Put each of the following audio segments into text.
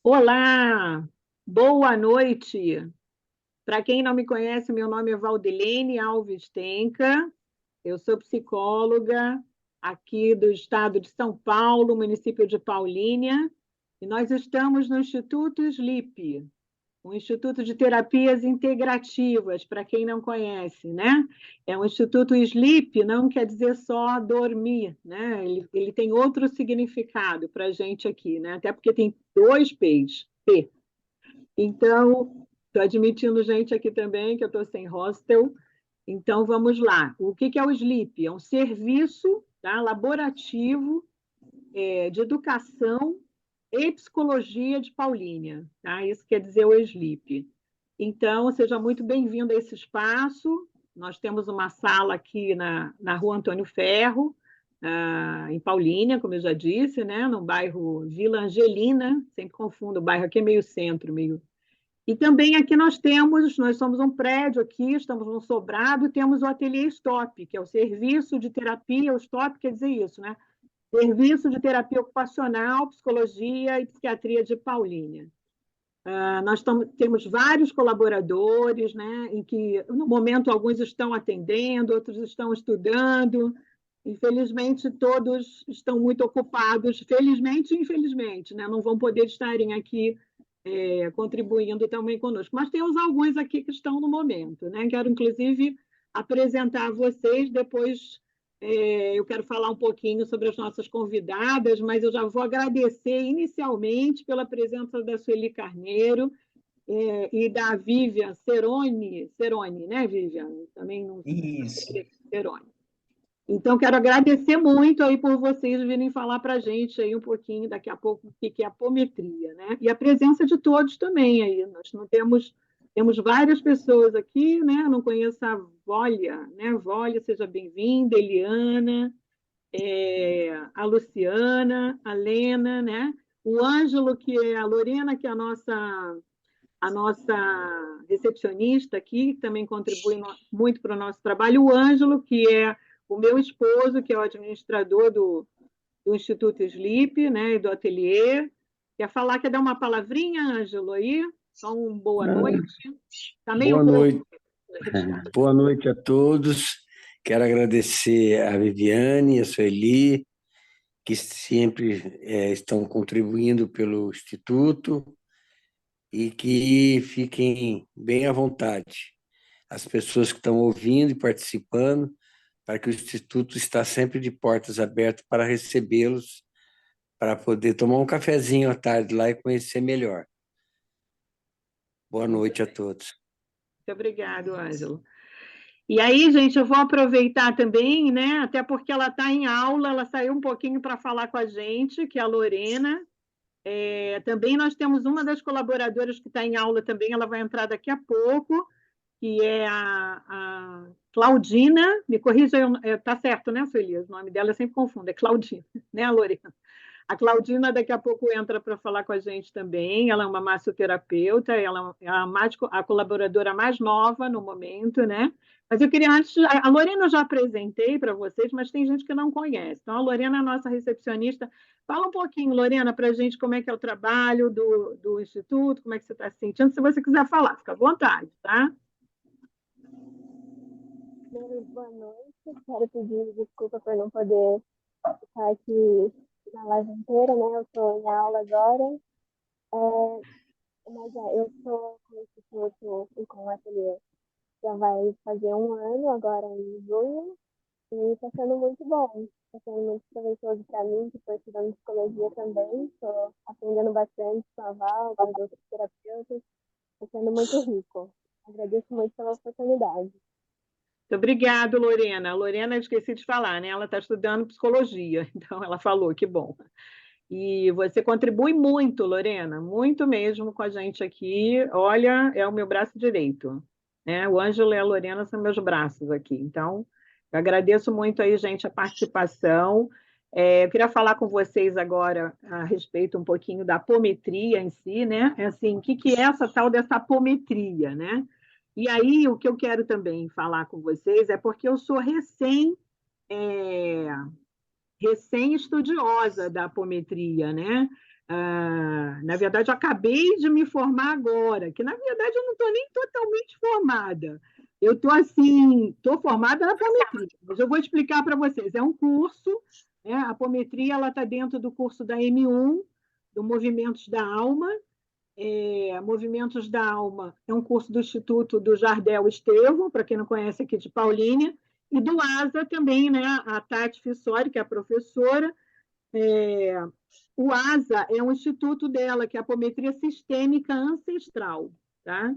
Olá, boa noite. Para quem não me conhece, meu nome é Valdilene Alves Tenca, eu sou psicóloga aqui do estado de São Paulo, município de Paulínia, e nós estamos no Instituto SLIP, um Instituto de Terapias Integrativas, para quem não conhece, né? É um Instituto SLIP, não quer dizer só dormir, né? Ele tem outro significado para a gente aqui, né? Até porque tem dois P's, P. Então, estou admitindo gente aqui também, que eu estou sem hostel. Então, vamos lá. O que é o SLIP? É um serviço, tá, laborativo de educação e psicologia de Paulínia. Tá? Isso quer dizer o SLIP. Então, seja muito bem-vindo a esse espaço. Nós temos uma sala aqui na Rua Antônio Ferro, em Paulínia, como eu já disse, né? No bairro Vila Angelina, sempre confundo, o bairro aqui é meio centro, meio e também aqui nós somos um prédio aqui, estamos num sobrado, temos o Ateliê Stop, que é o serviço de terapia, o Stop quer dizer isso, né? Serviço de terapia ocupacional, psicologia e psiquiatria de Paulínia. Temos vários colaboradores, né, em que, no momento, alguns estão atendendo, outros estão estudando. Infelizmente, todos estão muito ocupados, felizmente e infelizmente, né, não vão poder estarem aqui contribuindo também conosco. Mas temos alguns aqui que estão no momento, né? Quero, inclusive, apresentar a vocês, depois eu quero falar um pouquinho sobre as nossas convidadas, mas eu já vou agradecer inicialmente pela presença da Sueli Carneiro e da Vivian Ceroni, né, Vivian? Também não Isso. sei, Ceroni. Então, quero agradecer muito aí por vocês virem falar para a gente aí um pouquinho, daqui a pouco, o que é apometria, né? E a presença de todos também aí. Nós não temos várias pessoas aqui, né? Eu não conheço a Vólia, né? Vólia, seja bem-vinda, Eliana, a Luciana, a Lena, né? O Ângelo, que é a Lorena, que é a nossa recepcionista aqui, que também contribui muito para o nosso trabalho, o Ângelo, que é o meu esposo, que é o administrador do Instituto Sleep, né, e do ateliê. Quer falar, quer dar uma palavrinha, Ângelo, aí? Então, boa noite. Está meio Boa rouco. noite. Boa noite a todos. Quero agradecer a Viviane e a Sueli, que sempre estão contribuindo pelo Instituto e que fiquem bem à vontade. As pessoas que estão ouvindo e participando, para que o Instituto está sempre de portas abertas para recebê-los, para poder tomar um cafezinho à tarde lá e conhecer melhor. Boa noite a todos. Muito obrigado, Ângelo. E aí, gente, eu vou aproveitar também, né? Até porque ela está em aula, ela saiu um pouquinho para falar com a gente, que é a Lorena. Também nós temos uma das colaboradoras que está em aula também, ela vai entrar daqui a pouco, que é a Claudina. Me corrija, está certo, né, Sueli? O nome dela eu sempre confundo, é Claudina, né, Lorena? A Claudina daqui a pouco entra para falar com a gente também. Ela é uma massoterapeuta, ela é a colaboradora mais nova no momento, né? Mas eu queria antes. A Lorena eu já apresentei para vocês, mas tem gente que não conhece. Então, a Lorena é a nossa recepcionista. Fala um pouquinho, Lorena, para a gente como é que é o trabalho do Instituto, como é que você está se sentindo. Se você quiser falar, fica à vontade, tá? Boa noite. Quero pedir desculpa por não poder estar aqui na live inteira, né? Eu estou em aula agora. Eu estou com o Instituto e com o ateliê. Já vai fazer um ano agora em junho e está sendo muito bom. Está sendo muito proveitoso para mim, que estou estudando psicologia também. Estou aprendendo bastante com a Val, com os outros terapeutas. Está sendo muito rico. Agradeço muito pela oportunidade. Muito obrigada, Lorena. A Lorena, eu esqueci de falar, né? Ela está estudando psicologia, então ela falou, que bom. E você contribui muito, Lorena, muito mesmo com a gente aqui. Olha, é o meu braço direito, né? O Ângelo e a Lorena são meus braços aqui. Então, eu agradeço muito aí, gente, a participação. Eu queria falar com vocês agora a respeito um pouquinho da apometria em si, né? Assim, o que é essa tal dessa apometria, né? E aí, o que eu quero também falar com vocês é porque eu sou é, recém-estudiosa da apometria, né? Na verdade, eu acabei de me formar agora, que na verdade eu não estou nem totalmente formada. Eu estou assim, estou formada na apometria, mas eu vou explicar para vocês. É um curso, né? A apometria ela está dentro do curso da M1, do Movimentos da Alma. Movimentos da Alma é um curso do Instituto do Jardel Estevão, para quem não conhece aqui de Paulínia, e do ASA também, né? A Tati Fissori, que é a professora. O ASA é um instituto dela, que é a apometria sistêmica ancestral, tá?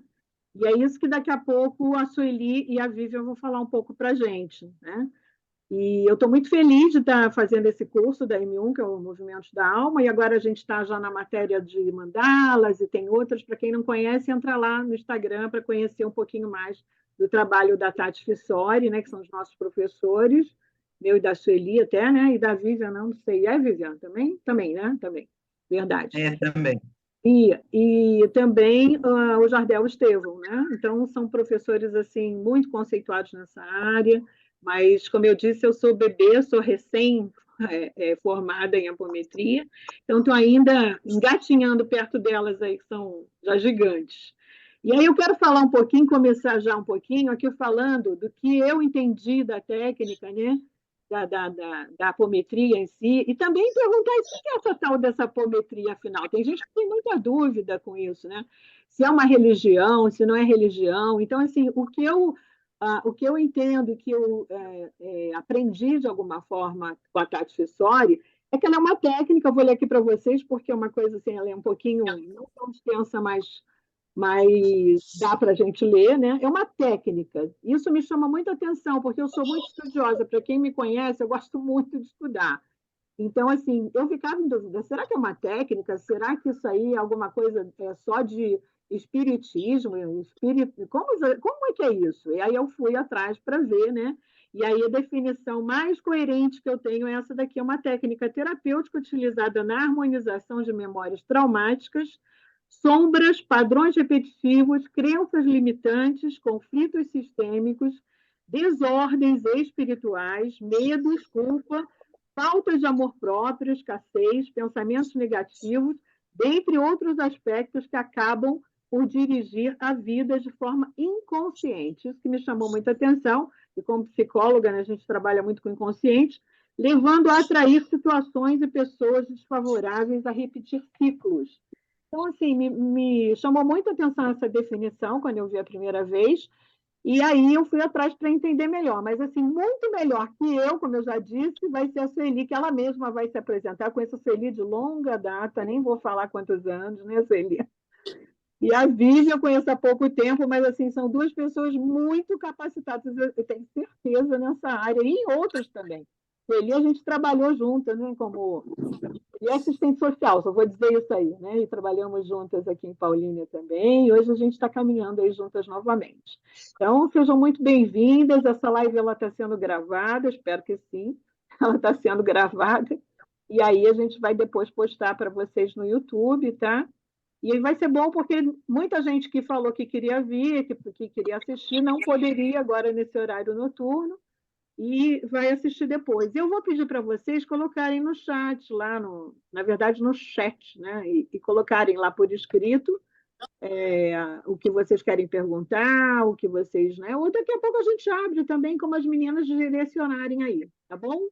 E é isso que daqui a pouco a Sueli e a Vivian vão falar um pouco para a gente, né? E eu estou muito feliz de estar fazendo esse curso da M1, que é o Movimentos da Alma, e agora a gente está já na matéria de mandalas e tem outras. Para quem não conhece, entra lá no Instagram para conhecer um pouquinho mais do trabalho da Tati Fissori, né, que são os nossos professores, meu e da Sueli até, né? E da Vivian, não sei. É Vivian também? Também, né? Também. Verdade. Também. E também o Jardel Estevão, né? Então, são professores assim muito conceituados nessa área, mas, como eu disse, eu sou bebê, sou recém-formada em apometria, então estou ainda engatinhando perto delas aí, que são já gigantes. E aí eu quero falar um pouquinho, começar já um pouquinho aqui falando do que eu entendi da técnica, né? Da apometria em si, e também perguntar o que é essa tal dessa apometria, afinal. Tem gente que tem muita dúvida com isso, né? Se é uma religião, se não é religião. Então, assim, o que eu entendo, que eu aprendi de alguma forma com a Tati Fissori, é que ela é uma técnica, eu vou ler aqui para vocês, porque é uma coisa assim, ela é um pouquinho, não tão extensa, mas dá para a gente ler, né? É uma técnica. Isso me chama muita atenção, porque eu sou muito estudiosa. Para quem me conhece, eu gosto muito de estudar. Então, assim, eu ficava em dúvida: será que é uma técnica? Será que isso aí é alguma coisa só de espiritismo? Como é que é isso? E aí eu fui atrás para ver, né? E aí a definição mais coerente que eu tenho é essa daqui: é uma técnica terapêutica utilizada na harmonização de memórias traumáticas, sombras, padrões repetitivos, crenças limitantes, conflitos sistêmicos, desordens espirituais, medos, culpa, falta de amor próprio, escassez, pensamentos negativos, dentre outros aspectos que acabam por dirigir a vida de forma inconsciente. Isso que me chamou muita atenção, e como psicóloga, né, a gente trabalha muito com o inconsciente, levando a atrair situações e pessoas desfavoráveis a repetir ciclos. Então, assim, me chamou muita atenção essa definição quando eu vi a primeira vez, e aí eu fui atrás para entender melhor. Mas, assim, muito melhor que eu, como eu já disse, vai ser a Sueli, que ela mesma vai se apresentar. Conheço a Sueli de longa data, nem vou falar quantos anos, né, Sueli? E a Vivian eu conheço há pouco tempo, mas, assim, são duas pessoas muito capacitadas, eu tenho certeza, nessa área, e em outras também. Sueli, a gente trabalhou juntas, né, como e assistente social, só vou dizer isso aí, né? E trabalhamos juntas aqui em Paulínia também, e hoje a gente está caminhando aí juntas novamente. Então, sejam muito bem-vindas, essa live está sendo gravada, espero que sim, ela está sendo gravada, e aí a gente vai depois postar para vocês no YouTube, tá? E vai ser bom porque muita gente que falou que queria vir, que queria assistir, não poderia agora nesse horário noturno, e vai assistir depois. Eu vou pedir para vocês colocarem no chat, na verdade, no chat, né? E colocarem lá por escrito o que vocês querem perguntar, o que vocês, né? Ou daqui a pouco a gente abre também, como as meninas direcionarem aí, tá bom?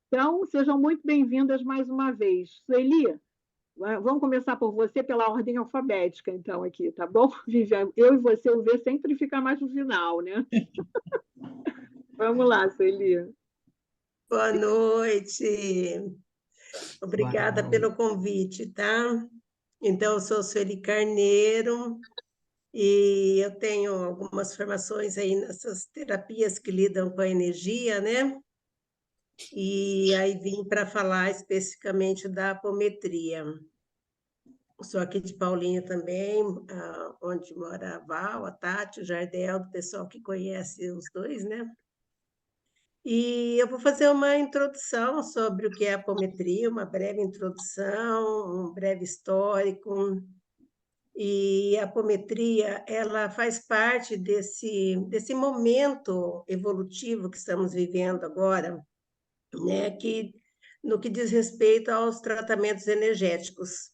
Então, sejam muito bem-vindas mais uma vez. Sueli, vamos começar por você pela ordem alfabética, então, aqui, tá bom? Vivian, eu e você, o V sempre fica mais no final, né? Vamos lá, Sueli. Boa noite. Obrigada pelo convite, tá? Então, eu sou Sueli Carneiro e eu tenho algumas formações aí nessas terapias que lidam com a energia, né? E aí vim para falar especificamente da apometria. Sou aqui de Paulínia também, onde mora a Val, a Tati, o Jardel, do pessoal que conhece os dois, né? E eu vou fazer uma introdução sobre o que é a apometria, uma breve introdução, um breve histórico. E a apometria, ela faz parte desse momento evolutivo que estamos vivendo agora, né? No que diz respeito aos tratamentos energéticos.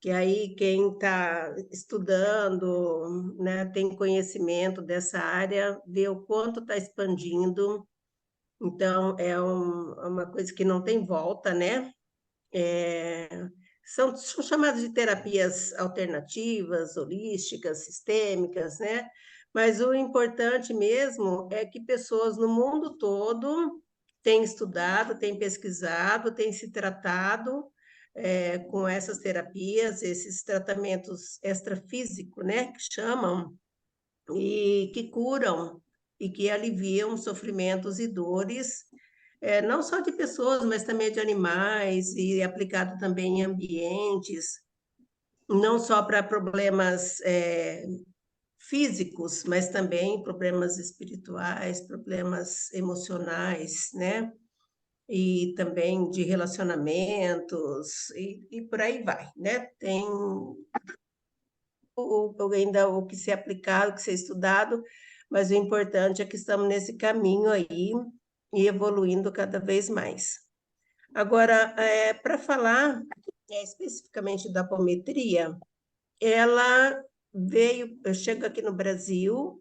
que aí quem está estudando, né, tem conhecimento dessa área, vê o quanto está expandindo. Então, é uma coisa que não tem volta, né? É, são chamadas de terapias alternativas, holísticas, sistêmicas, né? Mas o importante mesmo é que pessoas no mundo todo têm estudado, têm pesquisado, têm se tratado com essas terapias, esses tratamentos extrafísicos, né? Que chamam, e que curam e que aliviam sofrimentos e dores não só de pessoas, mas também de animais, e aplicado também em ambientes, não só para problemas físicos, mas também problemas espirituais, problemas emocionais, né? E também de relacionamentos, e por aí vai, né? Tem ainda o que ser aplicado, o que ser estudado, mas o importante é que estamos nesse caminho aí e evoluindo cada vez mais. Agora, para falar especificamente da apometria, ela chega aqui no Brasil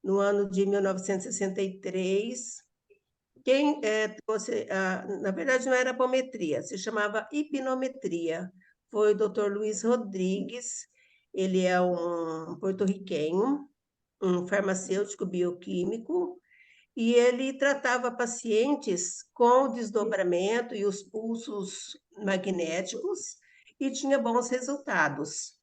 no ano de 1963. Quem trouxe, na verdade, não era apometria, se chamava hipnometria. Foi o Dr. Luiz Rodrigues, ele é um porto-riquenho, um farmacêutico bioquímico, e ele tratava pacientes com desdobramento e os pulsos magnéticos e tinha bons resultados.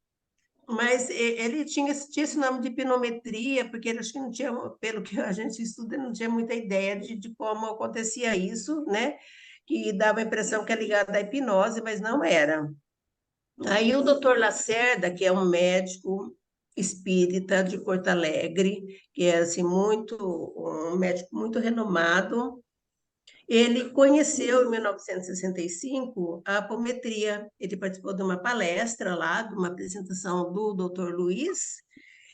Mas ele tinha esse nome de hipnometria, porque ele acho que não tinha, pelo que a gente estuda, não tinha muita ideia de como acontecia isso, né? Que dava a impressão que é ligado à hipnose, mas não era. Aí o doutor Lacerda, que é um médico espírita de Porto Alegre, que é assim, um médico muito renomado, ele conheceu em 1965 a apometria. Ele participou de uma palestra lá, de uma apresentação do doutor Luiz,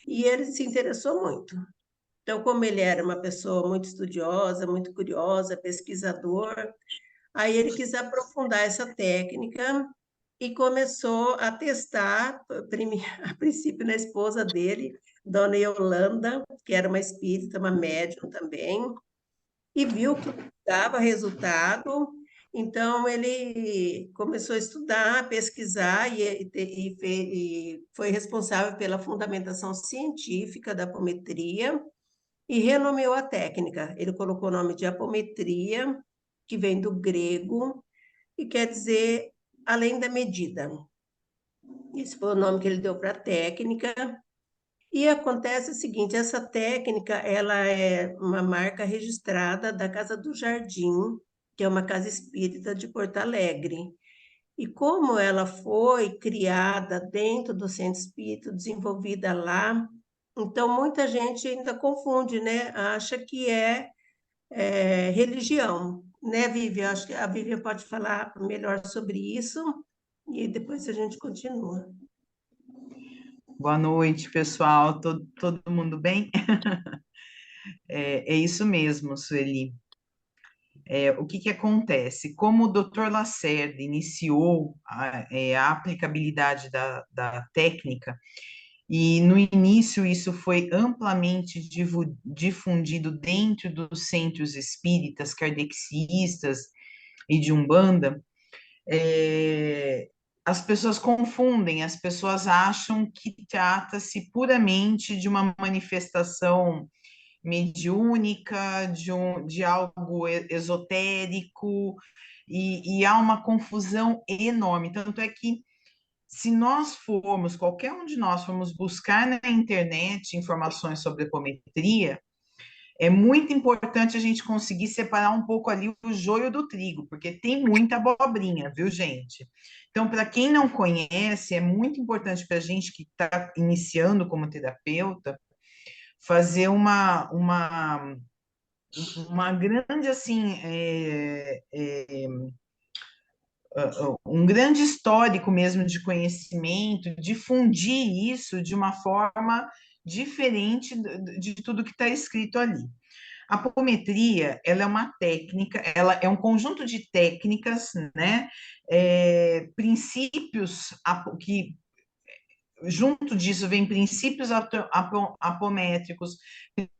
e ele se interessou muito. Então, como ele era uma pessoa muito estudiosa, muito curiosa, pesquisador, aí ele quis aprofundar essa técnica e começou a testar, a princípio, na esposa dele, Dona Yolanda, que era uma espírita, uma médium também, e viu que dava resultado. Então, ele começou a estudar, pesquisar e foi responsável pela fundamentação científica da apometria e renomeou a técnica. Ele colocou o nome de apometria, que vem do grego, e quer dizer além da medida. Esse foi o nome que ele deu para a técnica. E acontece o seguinte, essa técnica, ela é uma marca registrada da Casa do Jardim, que é uma casa espírita de Porto Alegre. E como ela foi criada dentro do centro espírita, desenvolvida lá, então muita gente ainda confunde, né? Acha que é religião, né, Vivian? Acho que a Vivian pode falar melhor sobre isso e depois a gente continua. Boa noite, pessoal. Todo mundo bem? É isso mesmo, Sueli. O que acontece? Como o Dr. Lacerda iniciou a aplicabilidade da técnica, e no início isso foi amplamente difundido dentro dos centros espíritas, kardexistas e de Umbanda, as pessoas confundem, as pessoas acham que trata-se puramente de uma manifestação mediúnica, de algo esotérico, e há uma confusão enorme. Tanto é que, se nós formos, qualquer um de nós formos buscar na internet informações sobre apometria, é muito importante a gente conseguir separar um pouco ali o joio do trigo, porque tem muita abobrinha, viu, gente? Então, para quem não conhece, é muito importante para a gente que está iniciando como terapeuta, fazer uma grande, assim, um grande histórico mesmo de conhecimento, difundir isso de uma forma diferente de tudo que está escrito ali. A apometria, ela é uma técnica, ela é um conjunto de técnicas, né, princípios que junto disso vem princípios apométricos,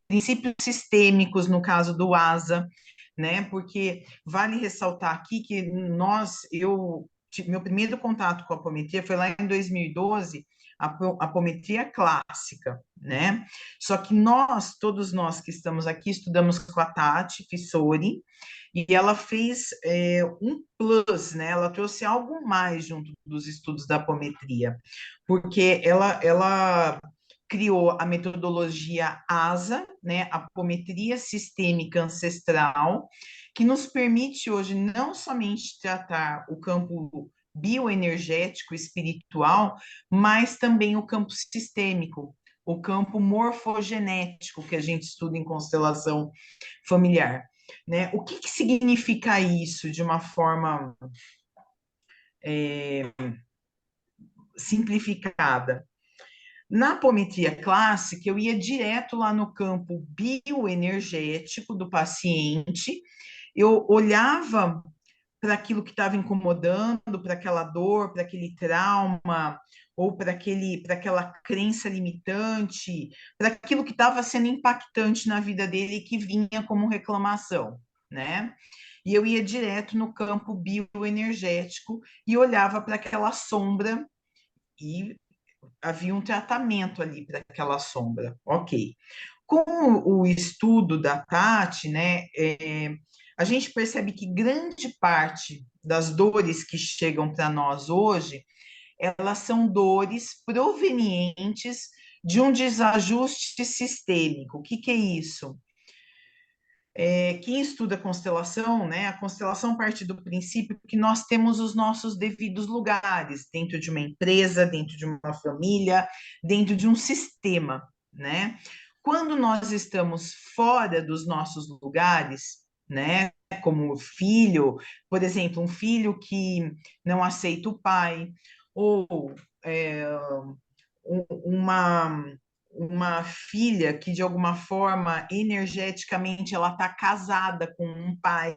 princípios sistêmicos, no caso do ASA, né? Porque vale ressaltar aqui que meu primeiro contato com a apometria foi lá em 2012, a apometria clássica, né? Só que todos nós que estamos aqui, estudamos com a Tati Fissori, e ela fez um plus, né? Ela trouxe algo mais junto dos estudos da apometria, porque ela criou a metodologia ASA, né? Apometria sistêmica ancestral, que nos permite hoje não somente tratar o campo bioenergético, espiritual, mas também o campo sistêmico, o campo morfogenético que a gente estuda em constelação familiar, né? O que significa isso de uma forma simplificada? Na apometria clássica, eu ia direto lá no campo bioenergético do paciente, eu olhava para aquilo que estava incomodando, para aquela dor, para aquele trauma, ou para aquela crença limitante, para aquilo que estava sendo impactante na vida dele e que vinha como reclamação, né? E eu ia direto no campo bioenergético e olhava para aquela sombra e havia um tratamento ali para aquela sombra, ok. Com o estudo da Tati, né, a gente percebe que grande parte das dores que chegam para nós hoje, elas são dores provenientes de um desajuste sistêmico. O que é isso? Quem estuda constelação, né, a constelação parte do princípio que nós temos os nossos devidos lugares dentro de uma empresa, dentro de uma família, dentro de um sistema, né? Quando nós estamos fora dos nossos lugares, né, como filho, por exemplo, um filho que não aceita o pai, ou uma filha que de alguma forma energeticamente ela está casada com um pai,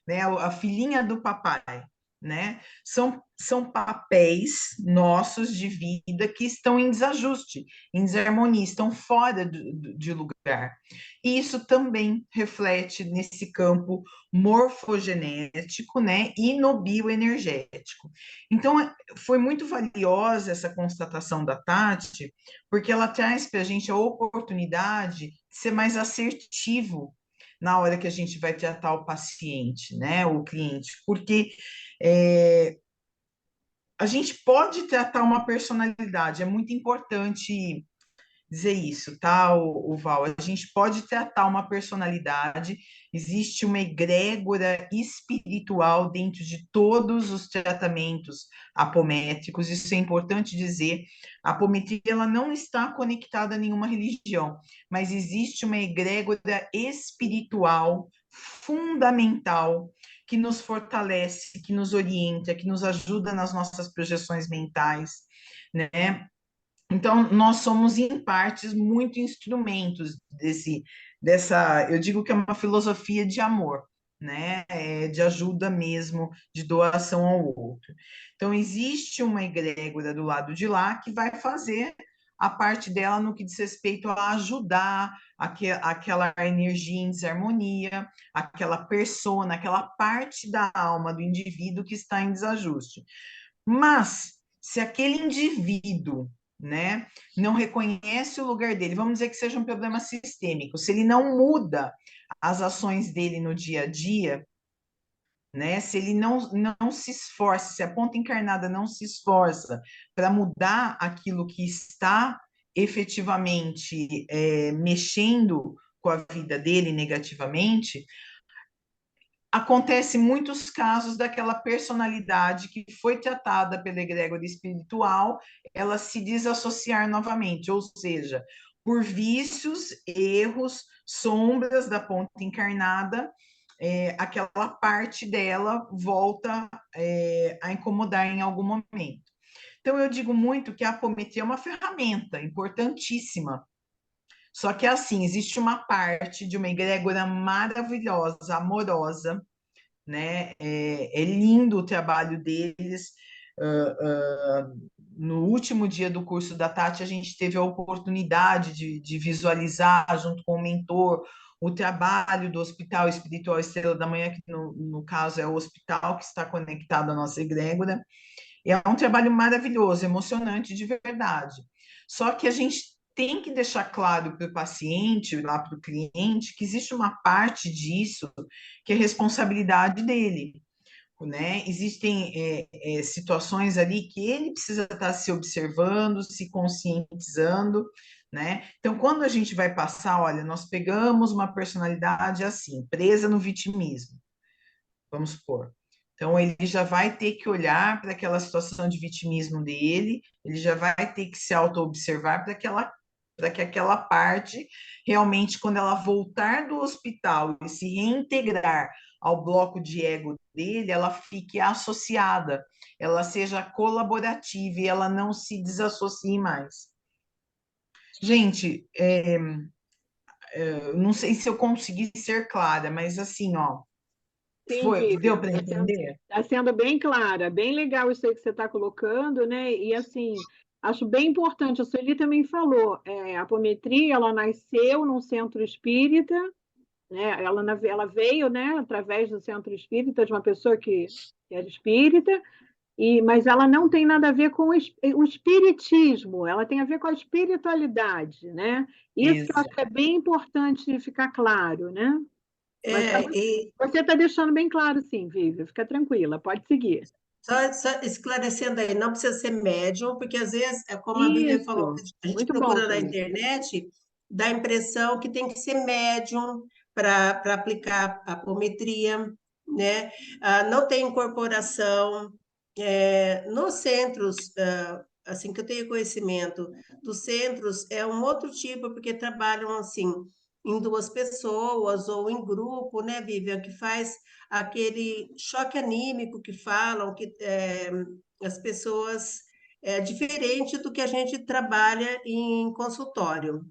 né? A filhinha do papai, né? São papéis nossos de vida que estão em desajuste, em desarmonia, estão fora de lugar. E isso também reflete nesse campo morfogenético, né? E no bioenergético. Então, foi muito valiosa essa constatação da Tati, porque ela traz para a gente a oportunidade de ser mais assertivo na hora que a gente vai tratar o paciente, né, o cliente, porque a gente pode tratar uma personalidade, é muito importante dizer isso, tá, o Val? A gente pode tratar uma personalidade, existe uma egrégora espiritual dentro de todos os tratamentos apométricos, isso é importante dizer. A apometria ela não está conectada a nenhuma religião, mas existe uma egrégora espiritual fundamental que nos fortalece, que nos orienta, que nos ajuda nas nossas projeções mentais, né? Então, nós somos, em partes, muito instrumentos eu digo que é uma filosofia de amor, né? De ajuda mesmo, de doação ao outro. Então, existe uma egrégora do lado de lá que vai fazer a parte dela no que diz respeito a ajudar aquela energia em desarmonia, aquela persona, aquela parte da alma do indivíduo que está em desajuste. Mas, se aquele indivíduo, né, não reconhece o lugar dele, vamos dizer que seja um problema sistêmico, se ele não muda as ações dele no dia a dia, né, se ele não se esforça, se a ponta encarnada não se esforça para mudar aquilo que está efetivamente mexendo com a vida dele negativamente, acontece muitos casos daquela personalidade que foi tratada pela egrégora espiritual, ela se desassociar novamente, ou seja, por vícios, erros, sombras da ponta encarnada, aquela parte dela volta a incomodar em algum momento. Então, eu digo muito que a apometria é uma ferramenta importantíssima. Só que, assim, existe uma parte de uma egrégora maravilhosa, amorosa, né? É lindo o trabalho deles, no último dia do curso da Tati, a gente teve a oportunidade de visualizar, junto com o mentor, o trabalho do Hospital Espiritual Estrela da Manhã, que no caso é o hospital que está conectado à nossa egrégora. E é um trabalho maravilhoso, emocionante de verdade. Só que a gente tem que deixar claro para o paciente, lá para o cliente, que existe uma parte disso que é responsabilidade dele, né? Existem situações ali que ele precisa estar se observando, se conscientizando, né? Então, quando a gente vai passar, olha, nós pegamos uma personalidade assim, presa no vitimismo, vamos supor. Então, ele já vai ter que olhar para aquela situação de vitimismo dele, ele já vai ter que se auto-observar para que aquela parte, realmente, quando ela voltar do hospital e se reintegrar ao bloco de ego dele, ela fique associada, ela seja colaborativa e ela não se desassocie mais. Gente, não sei se eu consegui ser clara, mas assim, ó, Sim, deu Vivian, para entender? está sendo bem clara, bem legal isso aí que você está colocando, né? E assim, acho bem importante, a Sueli também falou, a apometria, ela nasceu num centro espírita, né? Ela veio, né, através do centro espírita, de uma pessoa que era espírita, mas ela não tem nada a ver com o espiritismo, ela tem a ver com a espiritualidade, né? Isso que eu acho que é bem importante ficar claro, né? Mas E você está deixando bem claro, sim, Vivi, fica tranquila, pode seguir. só esclarecendo aí, não precisa ser médium, porque às vezes, é como a Bíblia falou, Isso, a gente muito bom procura na também. internet, dá a impressão que tem que ser médium para aplicar a apometria, né? Não tem incorporação. Nos centros, assim que eu tenho conhecimento, dos centros é um outro tipo, porque trabalham assim, em duas pessoas ou em grupo, né, Vivian, que faz aquele choque anímico que falam, que as pessoas é diferente do que a gente trabalha em consultório.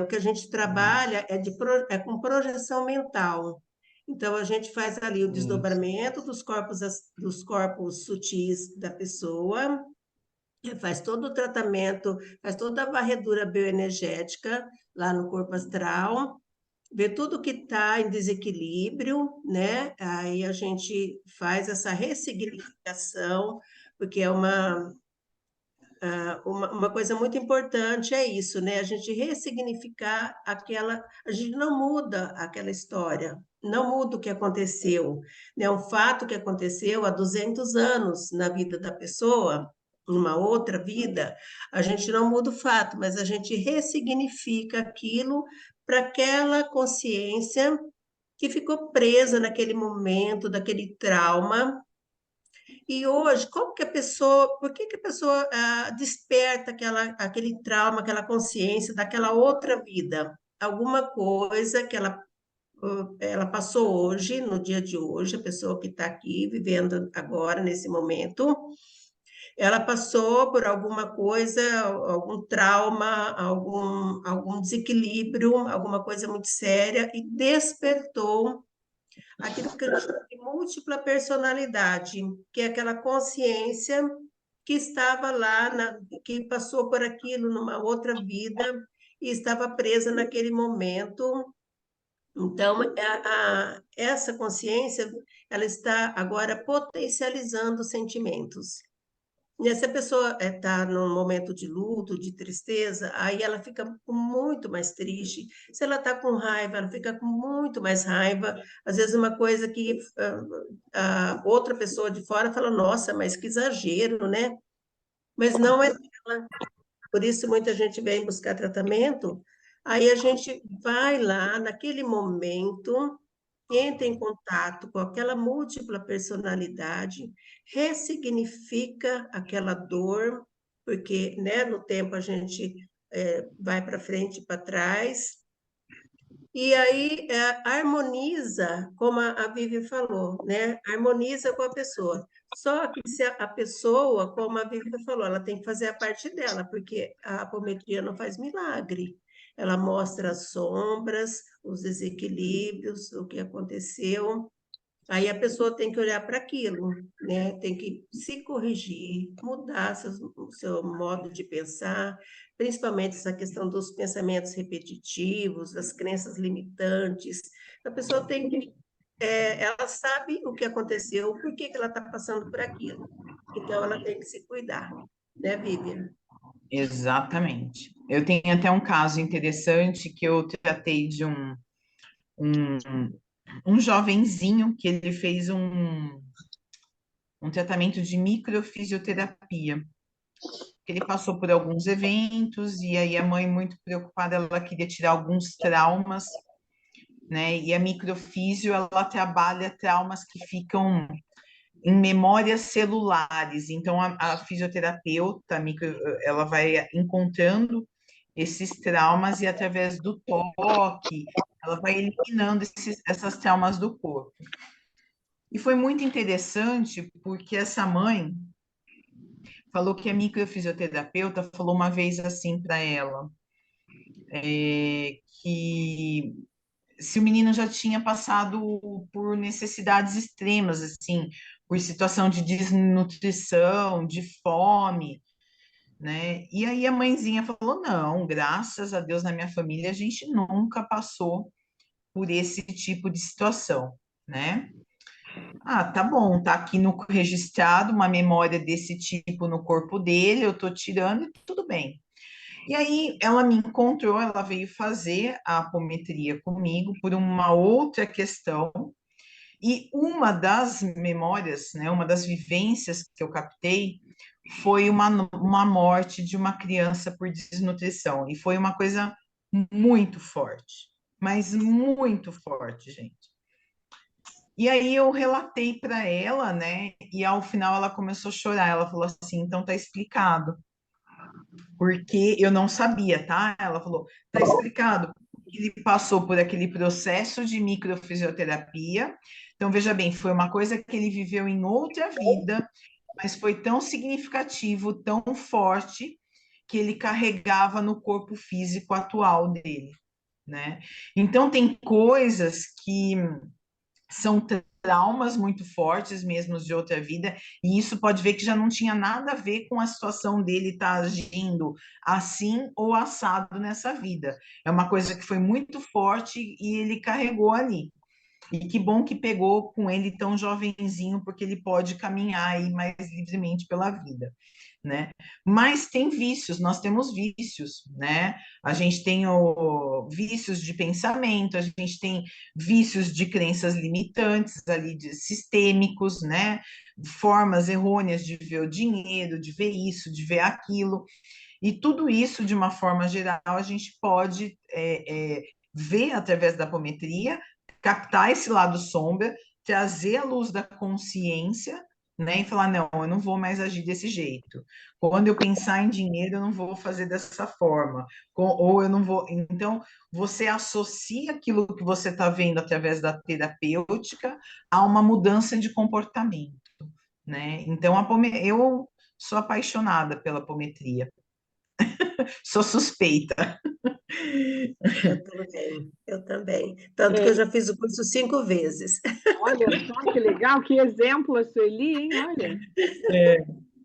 O que a gente trabalha é com projeção mental. Então, a gente faz ali o desdobramento dos corpos sutis da pessoa, faz todo o tratamento, faz toda a varredura bioenergética lá no corpo astral, vê tudo que está em desequilíbrio, né? Aí a gente faz essa ressignificação, porque é uma coisa muito importante é isso, né? A gente ressignificar a gente não muda aquela história, não muda o que aconteceu, né? Um fato que aconteceu há 200 anos na vida da pessoa, numa outra vida, a gente não muda o fato, mas a gente ressignifica aquilo para aquela consciência que ficou presa naquele momento, daquele trauma. E hoje, como que a pessoa, por que que a pessoa desperta aquele trauma, aquela consciência daquela outra vida? Alguma coisa que ela passou hoje, no dia de hoje, a pessoa que está aqui vivendo agora, nesse momento, ela passou por alguma coisa, algum trauma, algum desequilíbrio, alguma coisa muito séria e despertou aquilo que a gente chama de múltipla personalidade, que é aquela consciência que estava lá, que passou por aquilo numa outra vida e estava presa naquele momento. Então, essa consciência, ela está agora potencializando sentimentos. E se a pessoa está num momento de luto, de tristeza, aí ela fica muito mais triste. Se ela está com raiva, ela fica com muito mais raiva. Às vezes, uma coisa que a outra pessoa de fora fala: Nossa, mas que exagero, né? Mas não é dela. Por isso, muita gente vem buscar tratamento. Aí a gente vai lá, naquele momento, entra em contato com aquela múltipla personalidade, ressignifica aquela dor, porque, né, no tempo a gente vai para frente e para trás, e aí harmoniza, como a Vivi falou, né? Harmoniza com a pessoa. Só que se a pessoa, como a Vivi falou, ela tem que fazer a parte dela, porque a apometria não faz milagre. Ela mostra as sombras, os desequilíbrios, o que aconteceu. Aí a pessoa tem que olhar para aquilo, né? Tem que se corrigir, mudar o seu modo de pensar, principalmente essa questão dos pensamentos repetitivos, das crenças limitantes. A pessoa tem que, ela sabe o que aconteceu, por que que ela está passando por aquilo. Então, ela tem que se cuidar, né, Vivian? Exatamente. Eu tenho até um caso interessante que eu tratei de um, um jovenzinho que ele fez um tratamento de microfisioterapia. Ele passou por alguns eventos e aí a mãe, muito preocupada, ela queria tirar alguns traumas, né? E a microfísio, ela trabalha traumas que ficam em memórias celulares. Então, a fisioterapeuta, ela vai encontrando esses traumas e através do toque, ela vai eliminando essas traumas do corpo. E foi muito interessante porque essa mãe falou que a microfisioterapeuta falou uma vez assim para ela, que se o menino já tinha passado por necessidades extremas, assim, por situação de desnutrição, de fome, né? E aí a mãezinha falou: não, graças a Deus na minha família a gente nunca passou por esse tipo de situação, né? Ah, tá bom, tá aqui no registrado uma memória desse tipo no corpo dele, eu tô tirando e tudo bem. E aí ela me encontrou, ela veio fazer a apometria comigo por uma outra questão, e uma das memórias, né, uma das vivências que eu captei foi uma morte de uma criança por desnutrição, e foi uma coisa muito forte, mas muito forte, gente. E aí eu relatei para ela, né, e ao final ela começou a chorar, ela falou assim, então tá explicado porque eu não sabia, tá? Ela falou, tá explicado. Ele passou por aquele processo de microfisioterapia. Então, veja bem, foi uma coisa que ele viveu em outra vida, mas foi tão significativo, tão forte, que ele carregava no corpo físico atual dele, né? Então, tem coisas que são traumas muito fortes mesmo de outra vida, e isso pode ver que já não tinha nada a ver com a situação dele estar agindo assim ou assado nessa vida. É uma coisa que foi muito forte e ele carregou ali. E que bom que pegou com ele tão jovenzinho, porque ele pode caminhar aí mais livremente pela vida, né? Mas tem vícios, nós temos vícios, né? A gente tem vícios de pensamento, a gente tem vícios de crenças limitantes ali, de sistêmicos, né? Formas errôneas de ver o dinheiro, de ver isso, de ver aquilo. E tudo isso, de uma forma geral, a gente pode ver através da apometria, captar esse lado sombra, trazer a luz da consciência, né, e falar, não, eu não vou mais agir desse jeito. Quando eu pensar em dinheiro, eu não vou fazer dessa forma. Ou eu não vou. Então, você associa aquilo que você está vendo através da terapêutica a uma mudança de comportamento, né? Então, eu sou apaixonada pela apometria. Sou suspeita. Eu também, eu também. Tanto que É, eu já fiz o curso 5 vezes. olha só que legal, que exemplo a Sueli, hein? Olha. É,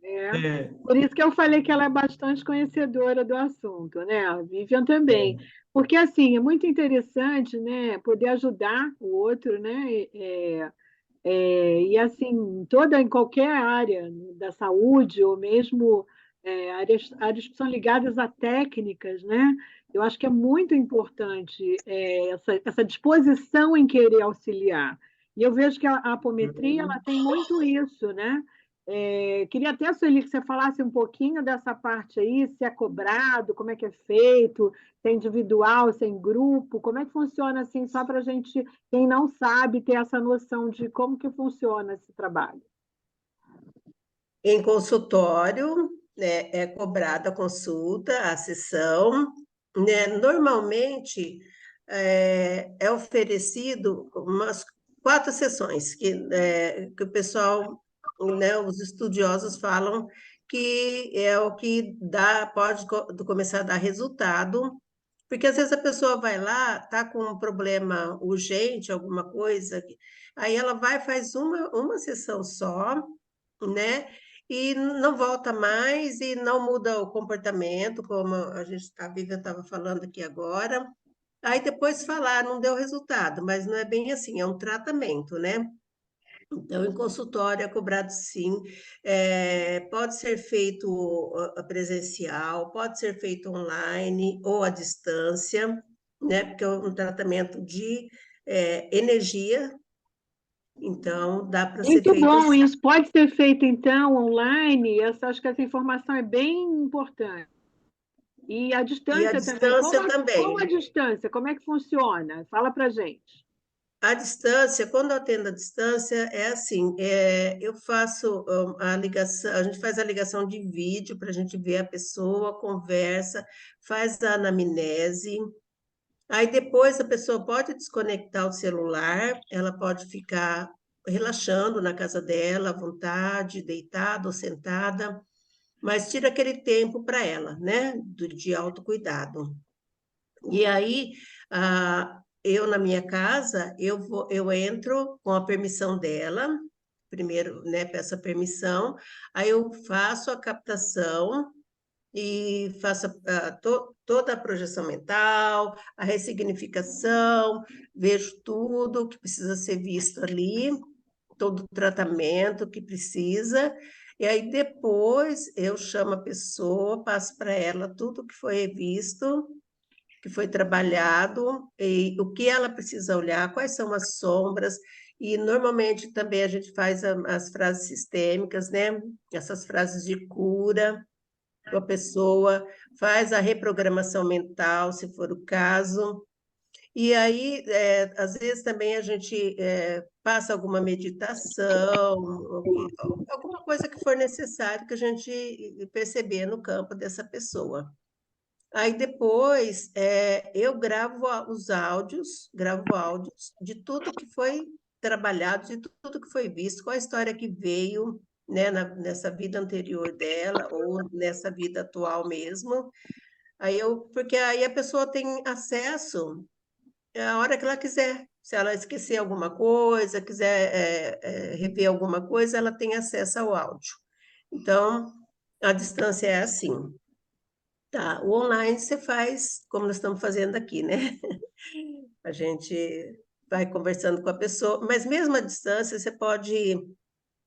É. é, Por isso que eu falei que ela é bastante conhecedora do assunto, né? A Vivian também. é. Porque, assim, é muito interessante, né? Poder ajudar o outro, né? E, assim, em qualquer área da saúde, ou mesmo áreas que são ligadas a técnicas, né? Eu acho que é muito importante essa disposição em querer auxiliar. E eu vejo que a apometria ela tem muito isso, né? Queria até, Sueli, que você falasse um pouquinho dessa parte aí, se é cobrado, como é que é feito, se é individual, se é em grupo, como é que funciona assim, só para a gente, quem não sabe, ter essa noção de como que funciona esse trabalho. Em consultório, né, é cobrada a consulta, a sessão, né? Normalmente é oferecido umas 4 sessões que o pessoal, né, os estudiosos falam que é o que dá, pode começar a dar resultado Porque às vezes a pessoa vai lá, tá com um problema urgente, alguma coisa, aí ela vai, faz uma sessão só, né? E não volta mais e não muda o comportamento, como a Vivian estava falando aqui agora. Aí depois falar, não deu resultado, mas não é bem assim, é um tratamento, né? Então, em consultório é cobrado sim, pode ser feito presencial, pode ser feito online ou à distância, né? Porque é um tratamento de energia, então dá para ser Muito feito bom, assim. isso pode ser feito, então, online. Acho que essa informação é bem importante. E a E a distância também. distância Como a também. distância? Como é que funciona? Fala para gente. A distância, quando eu atendo a distância, é assim, eu faço a ligação, a gente faz a ligação de vídeo para a gente ver a pessoa, conversa, faz a anamnese, aí depois a pessoa pode desconectar o celular, ela pode ficar relaxando na casa dela, à vontade, deitada ou sentada, mas tira aquele tempo para ela, né, de autocuidado. E aí, eu na minha casa, eu entro com a permissão dela, primeiro, né, peço a permissão, aí eu faço a captação e faço toda a projeção mental, a ressignificação, vejo tudo que precisa ser visto ali, todo o tratamento que precisa, e aí depois eu chamo a pessoa, passo para ela tudo que foi visto, que foi trabalhado, e o que ela precisa olhar, quais são as sombras, e normalmente também a gente faz as frases sistêmicas, né? Essas frases de cura com a pessoa, faz a reprogramação mental, se for o caso. E aí, às vezes também a gente passa alguma meditação, alguma coisa que for necessário que a gente perceber no campo dessa pessoa. Aí depois eu gravo áudios de tudo que foi trabalhado, de tudo que foi visto, qual a história que veio, né, nessa vida anterior dela ou nessa vida atual mesmo. Porque aí a pessoa tem acesso a hora que ela quiser. Se ela esquecer alguma coisa, quiser rever alguma coisa, ela tem acesso ao áudio. Então, a distância é assim. Tá, o online você faz como nós estamos fazendo aqui, né? A gente vai conversando com a pessoa, mas mesmo à distância, você pode,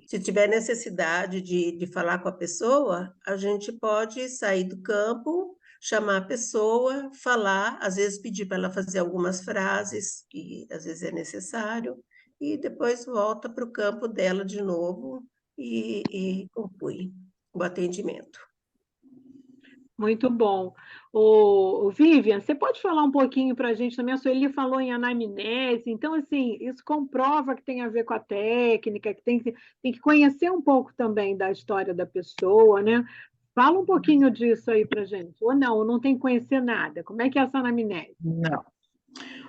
se tiver necessidade de falar com a pessoa, a gente pode sair do campo, chamar a pessoa, falar, às vezes pedir para ela fazer algumas frases, que às vezes é necessário, e depois volta para o campo dela de novo e conclui o atendimento. Muito bom. O Vivian, você pode falar um pouquinho para a gente também? A Sueli falou em anamnese, então, assim, isso comprova que tem a ver com a técnica, que tem que conhecer um pouco também da história da pessoa, né? Fala um pouquinho disso aí para a gente. Ou não tem que conhecer nada. Como é que é essa anamnese? Não.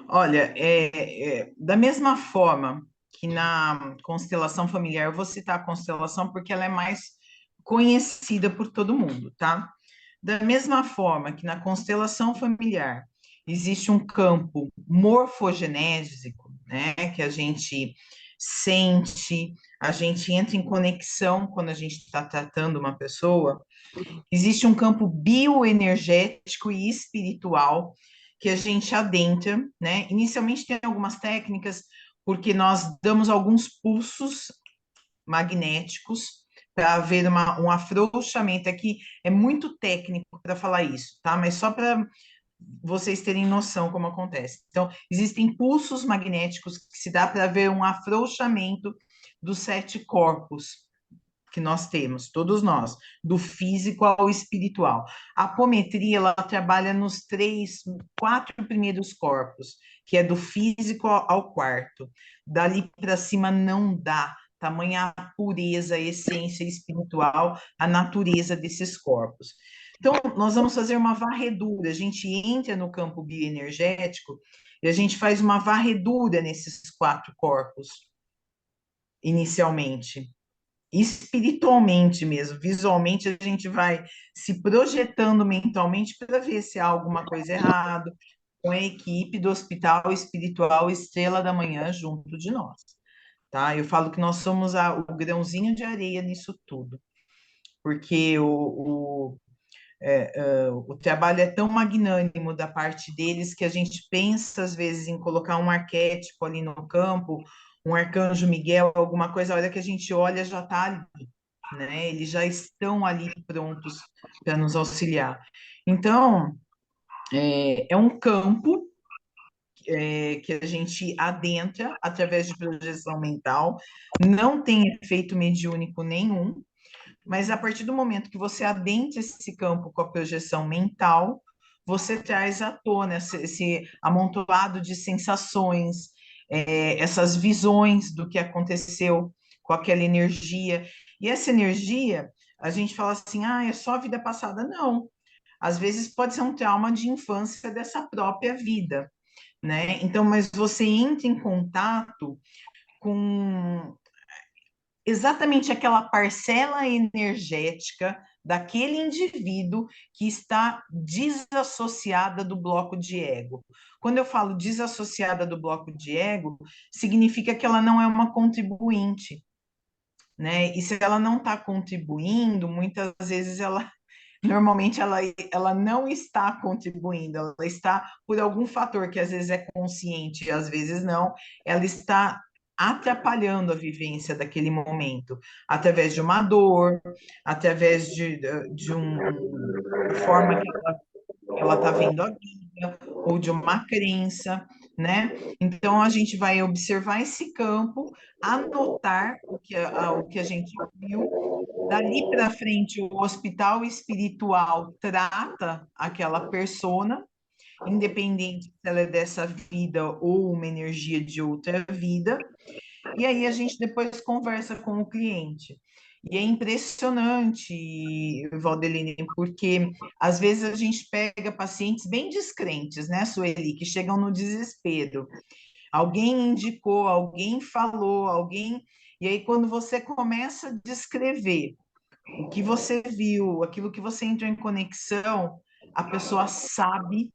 Olha, da mesma forma que na constelação familiar, eu vou citar a constelação porque ela é mais conhecida por todo mundo, tá? Da mesma forma que na constelação familiar existe um campo morfogenésico, né, que a gente sente, a gente entra em conexão quando a gente está tratando uma pessoa, existe um campo bioenergético e espiritual que a gente adentra, né? Inicialmente tem algumas técnicas, porque nós damos alguns pulsos magnéticos para haver um afrouxamento. Aqui é muito técnico para falar isso, tá? Mas só para vocês terem noção como acontece. Então, existem pulsos magnéticos que se dá para ver um afrouxamento dos 7 corpos que nós temos, todos nós, do físico ao espiritual. A apometria, ela trabalha nos 4 primeiros corpos, que é do físico ao quarto. Dali para cima não dá, tamanha a pureza, a essência espiritual, a natureza desses corpos. Então, nós vamos fazer uma varredura, a gente entra no campo bioenergético e a gente faz uma varredura nesses 4 corpos, inicialmente. espiritualmente mesmo, visualmente a gente vai se projetando mentalmente para ver se há alguma coisa errada com a equipe do Hospital Espiritual Estrela da Manhã junto de nós, tá? Eu falo que nós somos o grãozinho de areia nisso tudo, porque o trabalho é tão magnânimo da parte deles que a gente pensa, às vezes, em colocar um arquétipo ali no campo, um arcanjo Miguel, alguma coisa, a hora que a gente olha já está ali, né? Eles já estão ali prontos para nos auxiliar. Então, é um campo que a gente adentra através de projeção mental, não tem efeito mediúnico nenhum, mas a partir do momento que você adentra esse campo com a projeção mental, você traz à tona esse amontoado de sensações, essas visões do que aconteceu com aquela energia. E essa energia, a gente fala assim, é só a vida passada. Não. Às vezes pode ser um trauma de infância dessa própria vida, né? Então, mas você entra em contato com exatamente aquela parcela energética daquele indivíduo que está desassociada do bloco de ego. Quando eu falo desassociada do bloco de ego, significa que ela não é uma contribuinte, né? E se ela não está contribuindo, muitas vezes normalmente ela não está contribuindo, ela está por algum fator que às vezes é consciente, às vezes não, ela está atrapalhando a vivência daquele momento, através de uma dor, através de uma forma que ela está vendo a vida, ou de uma crença, né? Então a gente vai observar esse campo, anotar o que a gente viu. Dali para frente, o hospital espiritual trata aquela persona, independente se ela é dessa vida ou uma energia de outra vida, e aí a gente depois conversa com o cliente. E é impressionante, Valdeline, porque às vezes a gente pega pacientes bem descrentes, né, Sueli, que chegam no desespero. Alguém indicou, alguém falou, alguém. E aí, quando você começa a descrever o que você viu, aquilo que você entrou em conexão, a pessoa sabe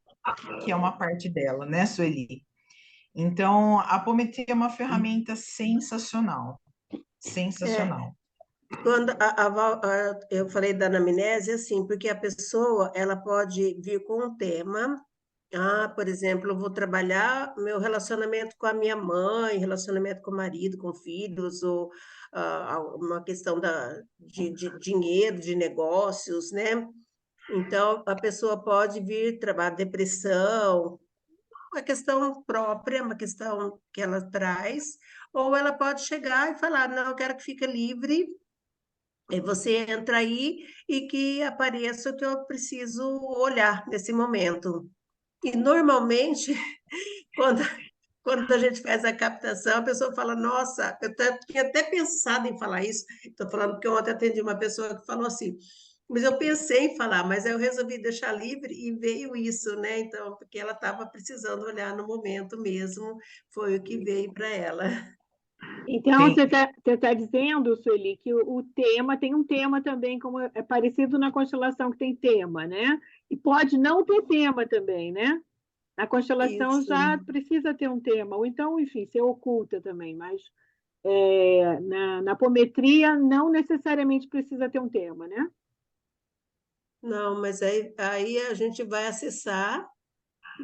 que é uma parte dela, né, Sueli? Então, a apometria é uma ferramenta sensacional, É, sensacional. quando eu falei da anamnese, assim, porque a pessoa, ela pode vir com um tema. Por exemplo, eu vou trabalhar meu relacionamento com a minha mãe, relacionamento com o marido, com filhos, ou uma questão de dinheiro, de negócios, né? Então, a pessoa pode vir trabalhar depressão, uma questão própria, uma questão que ela traz, ou ela pode chegar e falar, não, eu quero que fique livre, e você entra aí e que apareça o que eu preciso olhar nesse momento. E normalmente, quando, quando a gente faz a captação, a pessoa fala, nossa, tinha até pensado em falar isso, estou falando porque ontem atendi uma pessoa que falou assim, mas eu pensei em falar, mas aí eu resolvi deixar livre e veio isso, né? Então, porque ela estava precisando olhar no momento mesmo, foi o que veio para ela. Então, Tem, você tá dizendo, Sueli, que o tema tem um tema também, como é parecido na constelação que tem tema, né? E pode não ter tema também, né? Na constelação Isso. já precisa ter um tema, ou então, enfim, ser oculta também, mas na apometria não necessariamente precisa ter um tema, né? Não, mas aí a gente vai acessar,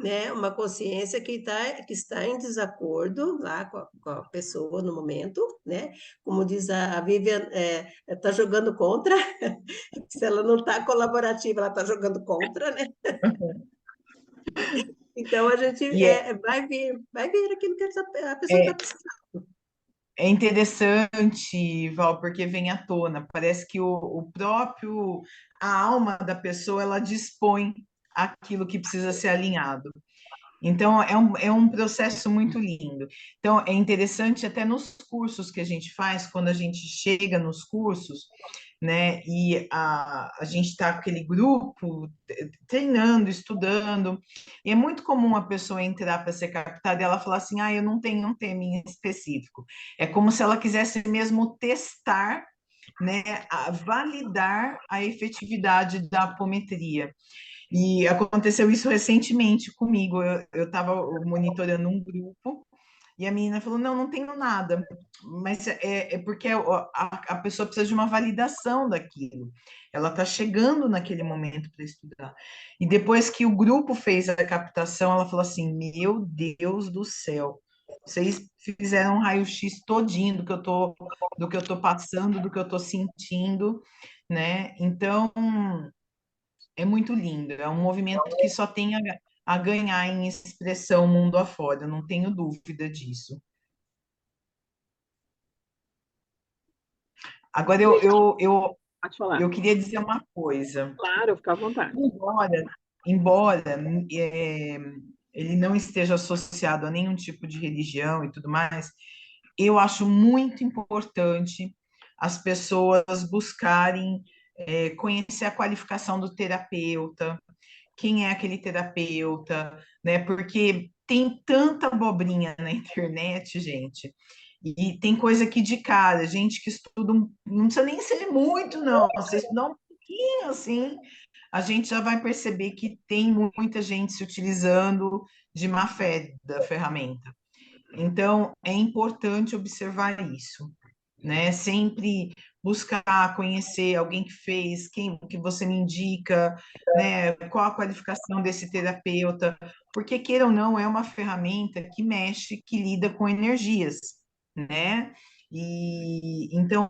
né, uma consciência que está em desacordo lá com a pessoa no momento, né? Como diz a Vivian, está jogando contra, se ela não está colaborativa, ela está jogando contra, né? Então a gente e é, vai vir aquilo que a pessoa está é, precisando. é interessante, Val, porque vem à tona. Parece que a alma da pessoa, ela dispõe aquilo que precisa ser alinhado. Então, é um processo muito lindo. Então, é interessante até nos cursos que a gente faz, quando a gente chega nos cursos, né, e a gente está com aquele grupo treinando, estudando, e é muito comum a pessoa entrar para ser captada e ela falar assim, eu não tenho um tema em específico. É como se ela quisesse mesmo testar né, a validar a efetividade da apometria. E aconteceu isso recentemente comigo. Eu estava monitorando um grupo e a menina falou: não, não tenho nada. Mas é porque a pessoa precisa de uma validação daquilo. Ela está chegando naquele momento para estudar. E depois que o grupo fez a captação, ela falou assim: meu Deus do céu, vocês fizeram um raio-x todinho do que eu tô passando, do que eu estou sentindo, né? Então, é muito lindo. É um movimento que só tem a ganhar em expressão mundo afora, não tenho dúvida disso. Agora, Pode falar. eu queria dizer uma coisa. Claro, fica à vontade. Embora ele não esteja associado a nenhum tipo de religião e tudo mais, eu acho muito importante as pessoas buscarem conhecer a qualificação do terapeuta, quem é aquele terapeuta, né? Porque tem tanta abobrinha na internet, gente. E tem coisa que de cara, gente que estuda, não precisa nem ser muito, não. Você estudar um pouquinho assim, a gente já vai perceber que tem muita gente se utilizando de má fé da ferramenta. Então, é importante observar isso, né? Sempre buscar conhecer alguém que fez, quem que você me indica, né? Qual a qualificação desse terapeuta, porque queira ou não, é uma ferramenta que mexe, que lida com energias, né? E então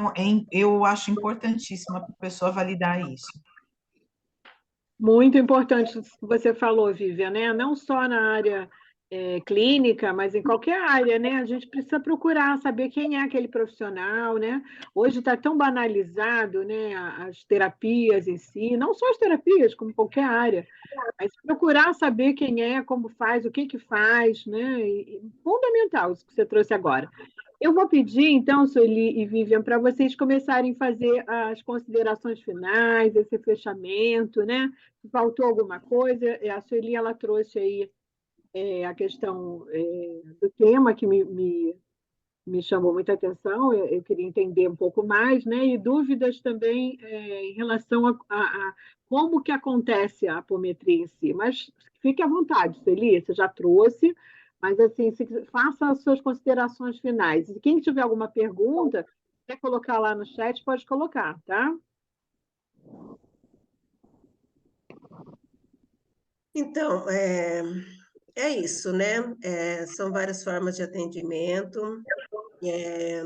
eu acho importantíssimo a pessoa validar isso. Muito importante isso que você falou, Vivian, né? Não só na área clínica, mas em qualquer área, né? A gente precisa procurar saber quem é aquele profissional, né? Hoje está tão banalizado, né? As terapias em si, não só as terapias, como qualquer área, mas procurar saber quem é, como faz, o que que faz, né? Fundamental isso que você trouxe agora. Eu vou pedir, então, Sueli e Vivian, para vocês começarem a fazer as considerações finais, esse fechamento, né? Se faltou alguma coisa, a Sueli, ela trouxe aí a questão do tema que me chamou muita atenção, eu queria entender um pouco mais, né? E dúvidas também em relação a como que acontece a apometria em si. Mas fique à vontade, Sueli, você já trouxe, mas assim, faça as suas considerações finais. E quem tiver alguma pergunta, quer colocar lá no chat, pode colocar, tá? Então, é isso, né? São várias formas de atendimento, é,